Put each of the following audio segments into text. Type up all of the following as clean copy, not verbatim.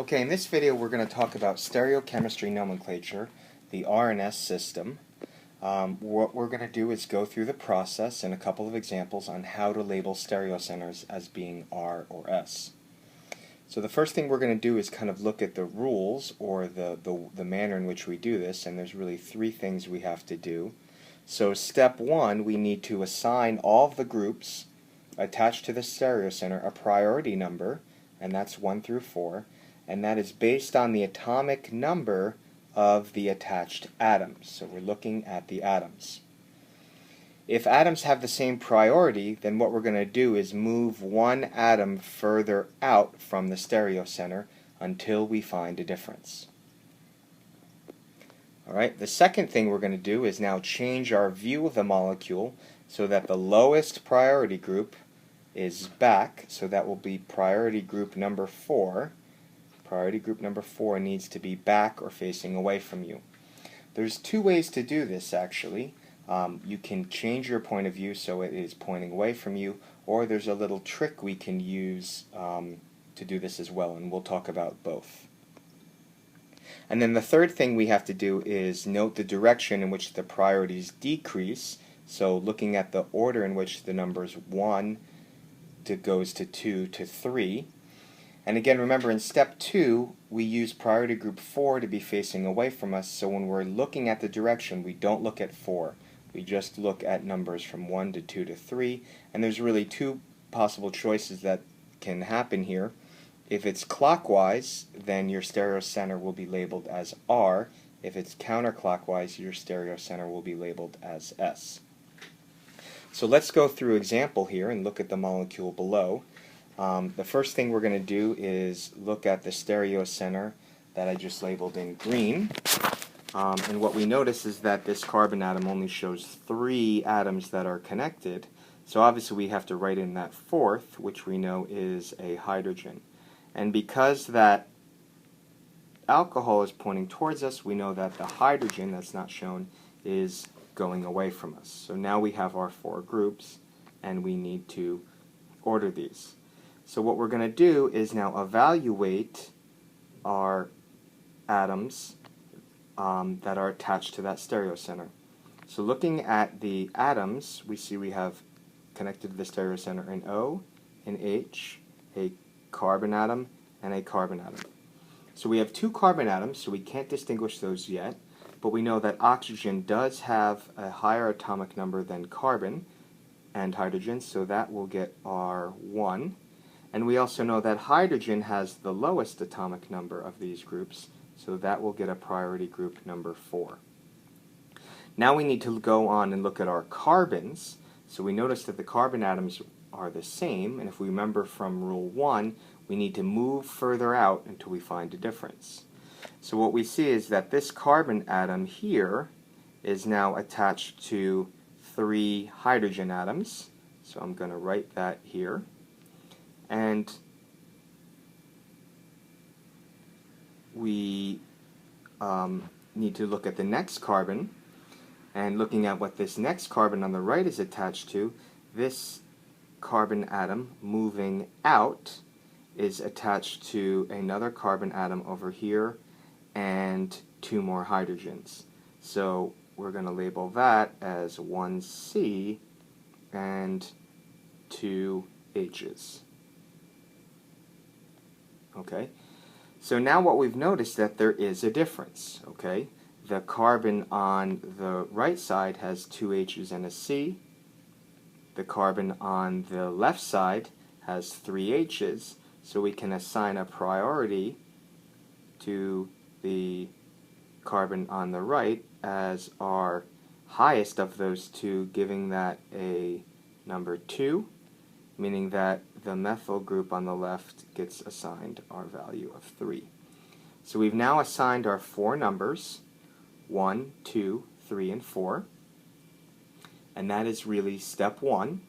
Okay, in this video we're going to talk about stereochemistry nomenclature, the R&S system. What we're going to do is go through the process and a couple of examples on how to label stereocenters as being R or S. So the first thing we're going to do is kind of look at the rules or the manner in which we do this, and there's really three things we have to do. So step one, we need to assign all of the groups attached to the stereocenter a priority number, and that's 1 through 4. And that is based on the atomic number of the attached atoms. So we're looking at the atoms. If atoms have the same priority, then what we're going to do is move one atom further out from the stereocenter until we find a difference. Alright, the second thing we're going to do is now change our view of the molecule so that the lowest priority group is back, so that will be priority group number 4. Priority group number 4 needs to be back or facing away from you. There's two ways to do this actually. You can change your point of view so it is pointing away from you, or there's a little trick we can use to do this as well, and we'll talk about both. And then the third thing we have to do is note the direction in which the priorities decrease, so looking at the order in which the numbers 1 goes to 2 to 3. And again, remember in step 2, we use priority group 4 to be facing away from us, so when we're looking at the direction, we don't look at 4. We just look at numbers from 1 to 2 to 3, and there's really two possible choices that can happen here. If it's clockwise, then your stereocenter will be labeled as R. If it's counterclockwise, your stereocenter will be labeled as S. So let's go through example here and look at the molecule below. The first thing we're going to do is look at the stereocenter that I just labeled in green. And what we notice is that this carbon atom only shows 3 atoms that are connected. So obviously we have to write in that fourth, which we know is a hydrogen. And because that alcohol is pointing towards us, we know that the hydrogen that's not shown is going away from us. So now we have our 4 groups, and we need to order these. So what we're going to do is now evaluate our atoms that are attached to that stereocenter. So looking at the atoms, we see we have connected to the stereocenter an O, an H, a carbon atom, and a carbon atom. So we have 2 carbon atoms, so we can't distinguish those yet, but we know that oxygen does have a higher atomic number than carbon and hydrogen, so that will get R1. And we also know that hydrogen has the lowest atomic number of these groups, so that will get a priority group number 4. Now we need to go on and look at our carbons. So we notice that the carbon atoms are the same, and if we remember from rule 1, we need to move further out until we find a difference. So what we see is that this carbon atom here is now attached to 3 hydrogen atoms. So I'm going to write that here. And we need to look at the next carbon, and looking at what this next carbon on the right is attached to, this carbon atom moving out is attached to another carbon atom over here and 2 more hydrogens. So we're going to label that as 1C and 2 H's. Okay, so now what we've noticed that there is a difference. Okay, the carbon on the right side has 2 H's and a C. The carbon on the left side has 3 H's, so we can assign a priority to the carbon on the right as our highest of those 2, giving that a number 2, meaning that the methyl group on the left gets assigned our value of 3. So we've now assigned our 4 numbers, 1, 2, 3, and 4, and that is really step 1.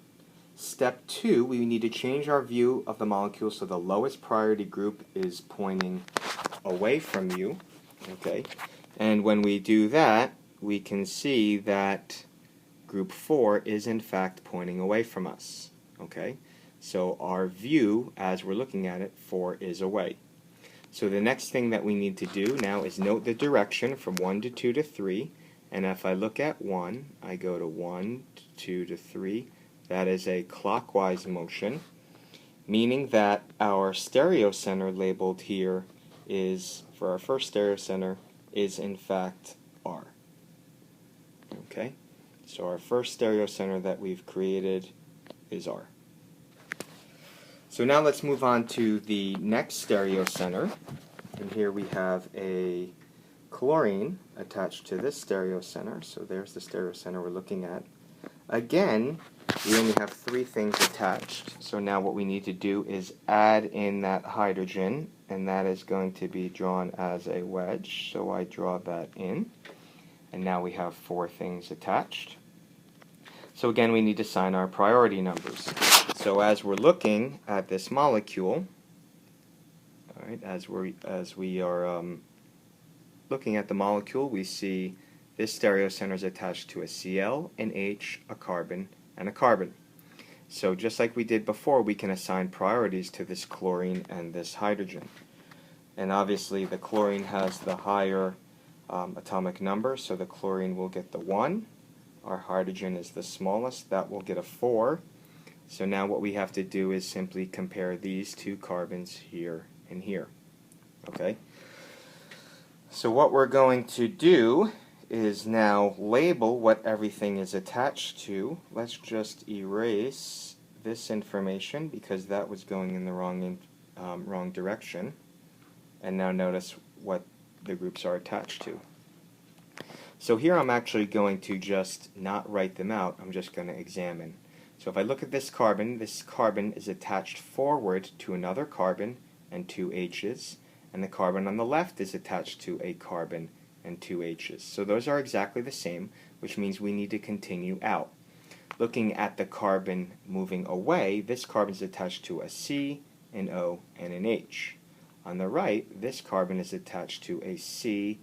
Step 2, we need to change our view of the molecule so the lowest priority group is pointing away from you. Okay, and when we do that, we can see that group 4 is in fact pointing away from us. Okay, so our view, as we're looking at it, 4 is away. So the next thing that we need to do now is note the direction from 1 to 2 to 3. And if I look at 1, I go to 1 to 2 to 3. That is a clockwise motion, meaning that our stereocenter labeled here is, for our first stereocenter, is in fact R. Okay? So our first stereocenter that we've created is R. So now let's move on to the next stereocenter. And here we have a chlorine attached to this stereocenter. So there's the stereocenter we're looking at. Again, we only have 3 things attached. So now what we need to do is add in that hydrogen, and that is going to be drawn as a wedge. So I draw that in. And now we have 4 things attached. So again, we need to assign our priority numbers. So as we're looking at this molecule, all right, as we are looking at the molecule, we see this stereocenter is attached to a Cl, an H, a carbon, and a carbon. So just like we did before, we can assign priorities to this chlorine and this hydrogen. And obviously the chlorine has the higher atomic number, so the chlorine will get the 1. Our hydrogen is the smallest, that will get a 4. So now what we have to do is simply compare these 2 carbons here and here. Okay? So what we're going to do is now label what everything is attached to. Let's just erase this information because that was going in the wrong direction. And now notice what the groups are attached to. So here I'm actually going to just not write them out, I'm just going to examine. So if I look at this carbon is attached forward to another carbon and 2 H's, and the carbon on the left is attached to a carbon and 2 H's. So those are exactly the same, which means we need to continue out. Looking at the carbon moving away, this carbon is attached to a C, an O, and an H. On the right, this carbon is attached to a C,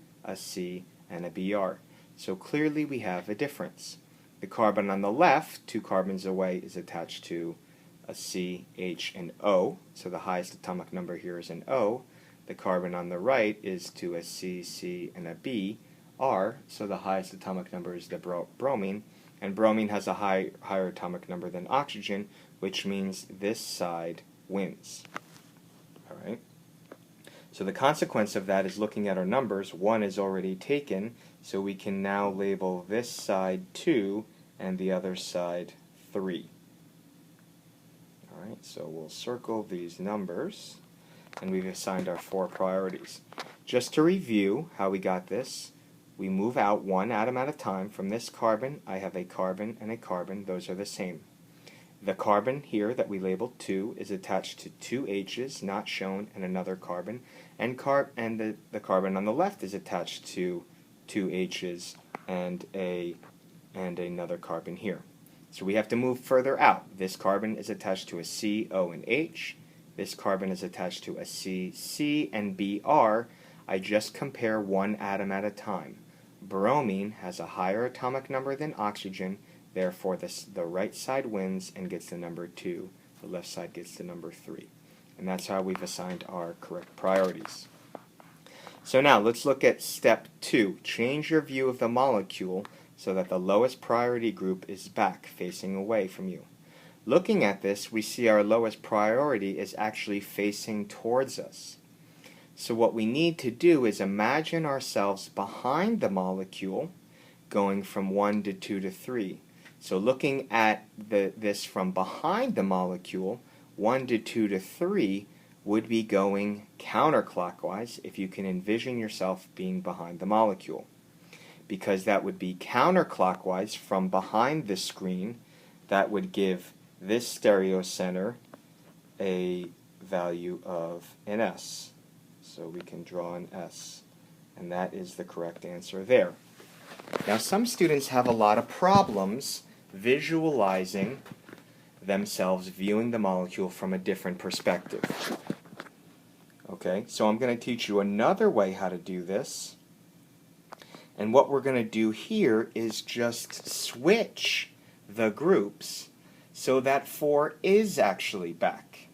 and a Br. So clearly we have a difference. The carbon on the left, 2 carbons away, is attached to a C, H, and O. So the highest atomic number here is an O. The carbon on the right is to a C, and a B, R. So the highest atomic number is the bromine. And bromine has a higher atomic number than oxygen, which means this side wins. All right. So the consequence of that is looking at our numbers. 1 is already taken, so we can now label this side 2 and the other side 3. All right, so we'll circle these numbers, and we've assigned our 4 priorities. Just to review how we got this, we move out 1 atom at a time. From this carbon, I have a carbon and a carbon. Those are the same. The carbon here that we labeled 2 is attached to 2 H's, not shown, and another carbon. And the carbon on the left is attached to 2 H's and another carbon here. So we have to move further out. This carbon is attached to a C, O, and H. This carbon is attached to a C, C, and Br. I just compare 1 atom at a time. Bromine has a higher atomic number than oxygen. Therefore, the right side wins and gets the number 2. The left side gets the number 3. And that's how we've assigned our correct priorities. So now let's look at step 2. Change your view of the molecule so that the lowest priority group is back, facing away from you. Looking at this, we see our lowest priority is actually facing towards us. So what we need to do is imagine ourselves behind the molecule, going from 1 to 2 to 3. So looking at this from behind the molecule, 1 to 2 to 3 would be going counterclockwise if you can envision yourself being behind the molecule. Because that would be counterclockwise from behind the screen, that would give this stereocenter a value of an S. So we can draw an S, and that is the correct answer there. Now some students have a lot of problems visualizing themselves viewing the molecule from a different perspective. Okay, so I'm going to teach you another way how to do this. And what we're going to do here is just switch the groups so that 4 is actually back.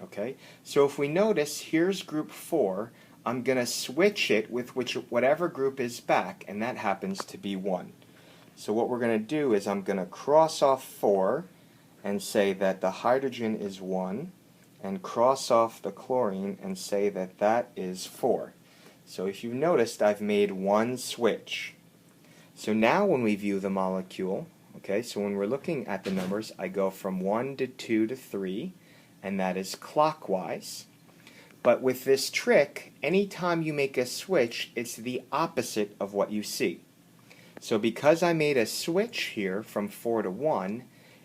Okay, so if we notice, here's group 4. I'm going to switch it with whatever group is back, and that happens to be 1. So what we're going to do is I'm going to cross off 4 and say that the hydrogen is 1, and cross off the chlorine and say that that is 4. So if you noticed, I've made one switch. So now when we view the molecule, okay, so when we're looking at the numbers, I go from 1 to 2 to 3, and that is clockwise. But with this trick, anytime you make a switch, it's the opposite of what you see. So because I made a switch here from 4 to 1,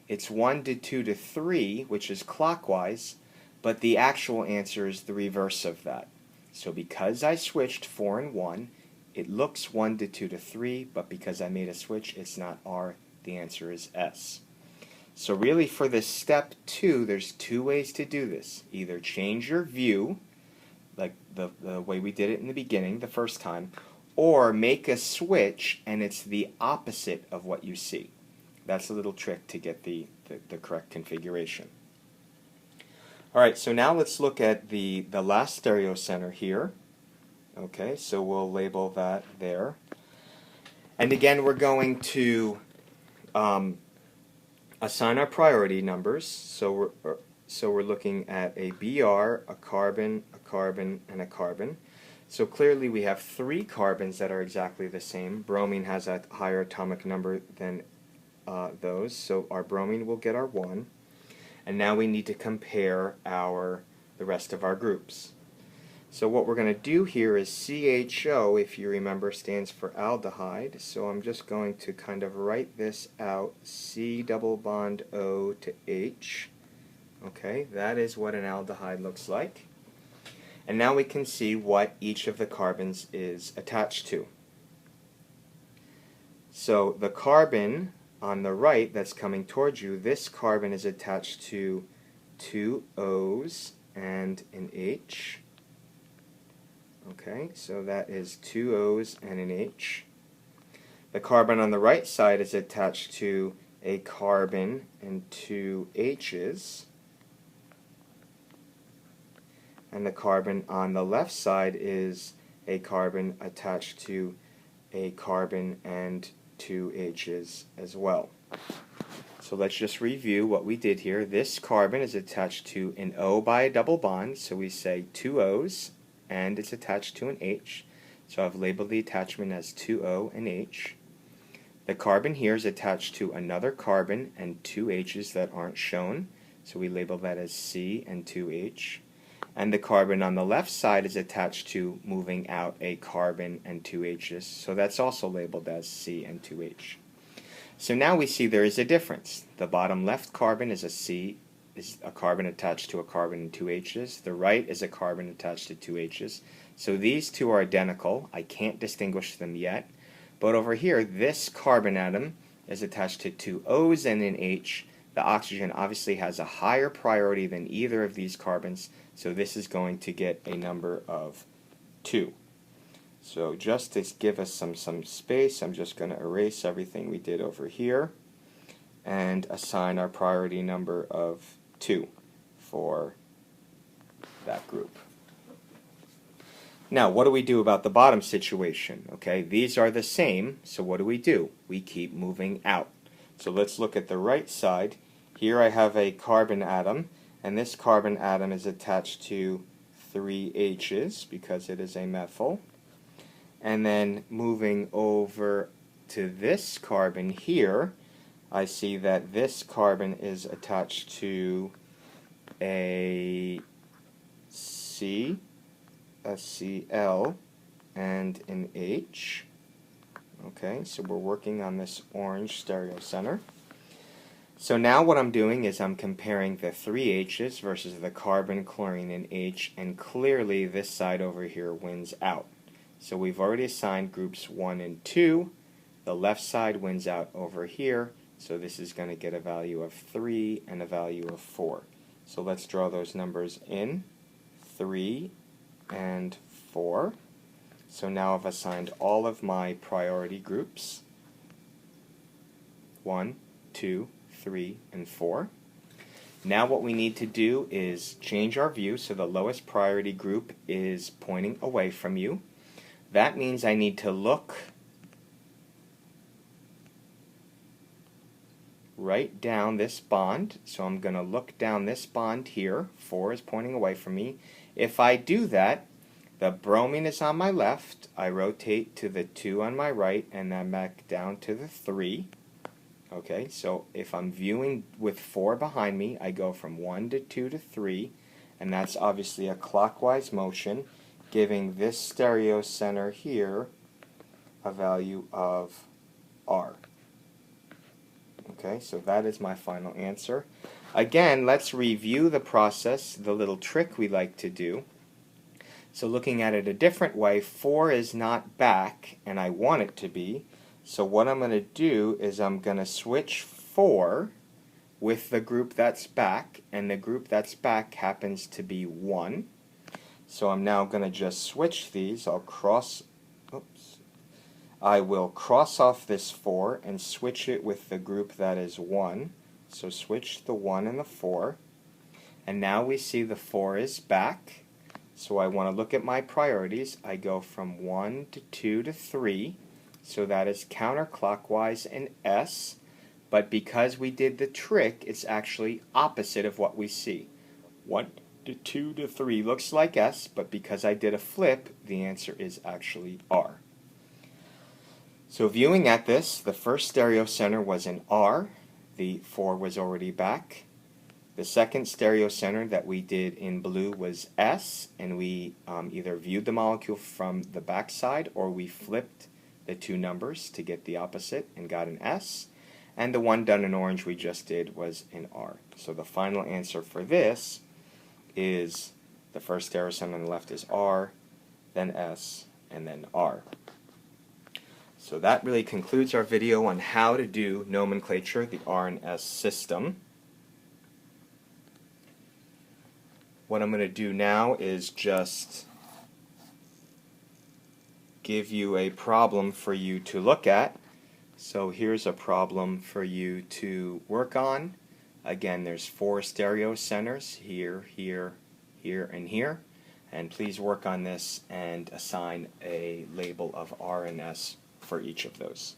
it's 1 to 2 to 3, which is clockwise, but the actual answer is the reverse of that. So because I switched 4 and 1, it looks 1 to 2 to 3, but because I made a switch, it's not R, the answer is S. So really for this step 2, there's 2 ways to do this. Either change your view, like the way we did it in the beginning, the first time, or make a switch and it's the opposite of what you see. That's a little trick to get the correct configuration. Alright, so now let's look at the last stereocenter here. Okay, so we'll label that there. And again, we're going to assign our priority numbers. So we're looking at a Br, a carbon, and a carbon. So clearly we have 3 carbons that are exactly the same. Bromine has a higher atomic number than those, so our bromine will get our 1. And now we need to compare the rest of our groups. So what we're going to do here is CHO, if you remember, stands for aldehyde. So I'm just going to kind of write this out, C double bond O to H. Okay, that is what an aldehyde looks like. And now we can see what each of the carbons is attached to. So the carbon on the right that's coming towards you, this carbon is attached to 2 O's and an H. Okay, so that is 2 O's and an H. The carbon on the right side is attached to a carbon and 2 H's. And the carbon on the left side is a carbon attached to a carbon and 2 H's as well. So let's just review what we did here. This carbon is attached to an O by a double bond, so we say 2 O's, and it's attached to an H. So I've labeled the attachment as 2O and H. The carbon here is attached to another carbon and 2 H's that aren't shown, so we label that as C and 2H. And the carbon on the left side is attached to, moving out, a carbon and 2 H's, so that's also labeled as C and 2H. So now we see there is a difference. The bottom left carbon is a carbon attached to a carbon and 2 H's. The right is a carbon attached to 2 H's. So these two are identical. I can't distinguish them yet. But over here, this carbon atom is attached to 2 O's and an H. The oxygen obviously has a higher priority than either of these carbons, so this is going to get a number of 2. So just to give us some space, I'm just going to erase everything we did over here and assign our priority number of 2 for that group. Now, what do we do about the bottom situation? Okay, these are the same, so what do? We keep moving out. So let's look at the right side. Here I have a carbon atom, and this carbon atom is attached to 3 H's because it is a methyl. And then moving over to this carbon here, I see that this carbon is attached to a C, a Cl, and an H. Okay, so we're working on this orange stereocenter. So now what I'm doing is I'm comparing the 3 H's versus the carbon, chlorine, and H, and clearly this side over here wins out. So we've already assigned groups 1 and 2. The left side wins out over here, so this is going to get a value of 3 and a value of 4. So let's draw those numbers in, 3 and 4. So now I've assigned all of my priority groups, 1, 2, 3, and 4. Now what we need to do is change our view so the lowest priority group is pointing away from you. That means I need to look right down this bond. So I'm going to look down this bond here. 4 is pointing away from me. If I do that, the bromine is on my left. I rotate to the 2 on my right, and then back down to the 3. Okay, so if I'm viewing with 4 behind me, I go from 1 to 2 to 3, and that's obviously a clockwise motion, giving this stereocenter here a value of R. Okay, so that is my final answer. Again, let's review the process, the little trick we like to do. So looking at it a different way, 4 is not back, and I want it to be. So what I'm going to do is I'm going to switch 4 with the group that's back, and the group that's back happens to be 1. So I'm now going to just switch these. I will cross off this 4 and switch it with the group that is 1. So switch the 1 and the 4. And now we see the 4 is back. So I want to look at my priorities. I go from 1 to 2 to 3. So that is counterclockwise in S. But because we did the trick, it's actually opposite of what we see. 1 to 2 to 3 looks like S, but because I did a flip, the answer is actually R. So viewing at this, the first stereocenter was in R. The 4 was already back. The second stereocenter that we did in blue was S, and we either viewed the molecule from the back side or we flipped the 2 numbers to get the opposite and got an S. And the one done in orange we just did was in R. So the final answer for this is the first stereocenter on the left is R, then S, and then R. So that really concludes our video on how to do nomenclature, the R and S system. What I'm going to do now is just give you a problem for you to look at. So here's a problem for you to work on. Again, there's 4 stereocenters, here, here, here, and here. And please work on this and assign a label of R and S for each of those.